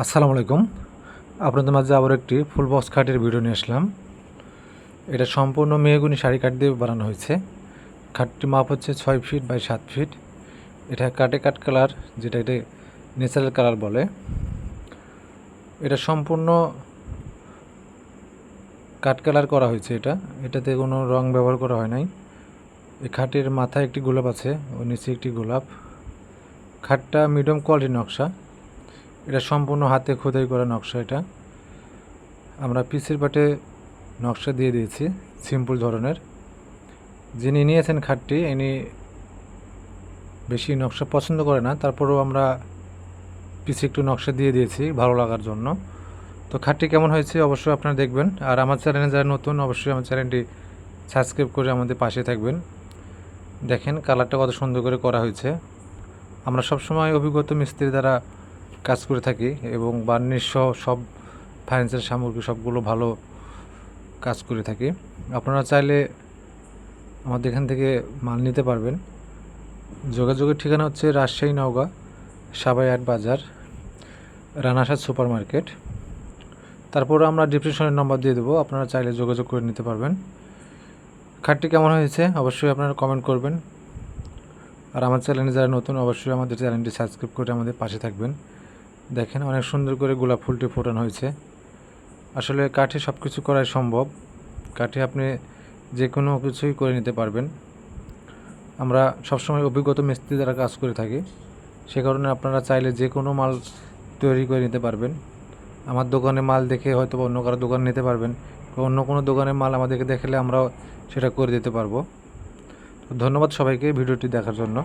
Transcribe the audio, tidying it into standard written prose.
আসসালামু আলাইকুম। আপনাদের মাঝে আবার একটি ফুল বক্স খাটের ভিডিও নিয়ে আসলাম। এটা সম্পূর্ণ মেহগনি শাড়ি কাঠ দিয়ে বানানো হয়েছে। খাটটির মাপ হচ্ছে 6 ফিট বাই 7 ফিট। এটা কাটে কাট কালার, যেটা এটা ন্যাচারাল কালার বলে। এটা সম্পূর্ণ কাট কালার করা হয়েছে। এটাতে কোনো রং ব্যবহার করা হয় নাই। এই খাটের মাথায় একটি গোলাপ আছে ও নিচে একটি গোলাপ। খাটটা মিডিয়াম কোয়ালিটির নকশা। এটা সম্পূর্ণ হাতে খোদাই করা নকশা। এটা আমরা পিসের পাটে নকশা দিয়ে দিয়েছি, সিম্পল ধরনের। যিনি নিয়েছেন খাটটি, ইনি বেশি নকশা পছন্দ করে না, তারপরেও আমরা পিছে একটু নকশা দিয়ে দিয়েছি ভালো লাগার জন্য। তো খাটটি কেমন হয়েছে অবশ্যই আপনারা দেখবেন। আর আমার চ্যানেলে যারা নতুন, অবশ্যই আমার চ্যানেলটি সাবস্ক্রাইব করে আমাদের পাশে থাকবেন। দেখেন কালারটা কত সুন্দর করে করা হয়েছে। আমরা সবসময় অভিজ্ঞতা মিস্ত্রি দ্বারা কাজ করে থাকি এবং বার্নিশ সহ সব ফার্নিচার সামগ্রী সবগুলো ভালো কাজ করে থাকি। আপনারা চাইলে আমাদের এখান থেকে মাল নিতে পারবেন। যোগাযোগের ঠিকানা হচ্ছে রাজশাহী, নওগাঁ, সাবাই 8 বাজার, রানাসাদ সুপার মার্কেট। তারপরে আমরা ডিসক্রিপশনের নম্বর দিয়ে দেবো, আপনারা চাইলে যোগাযোগ করে নিতে পারবেন। খাটটি কেমন হয়েছে অবশ্যই আপনারা কমেন্ট করবেন। আর আমার চ্যানেলে যারা নতুন, অবশ্যই আমাদের চ্যানেলটি সাবস্ক্রাইব করে আমাদের পাশে থাকবেন। দেখেন অনেক সুন্দর করে গোলাপ ফুলটি ফোটানো হয়েছে। আসলে কাঠে সব কিছু করাই সম্ভব। কাঠে আপনি যে কোনো কিছুই করে নিতে পারবেন। আমরা সবসময় অভিজ্ঞতা মিস্ত্রি দ্বারা কাজ করে থাকি, সে কারণে আপনারা চাইলে যে কোনো মাল তৈরি করে নিতে পারবেন। আমার দোকানে মাল দেখে হয়তো অন্য কারো দোকান নিতে পারবেন, অন্য কোনো দোকানের মাল আমাদেরকে দেখালে আমরাও সেটা করে দিতে পারবো। তো ধন্যবাদ সবাইকে ভিডিওটি দেখার জন্য।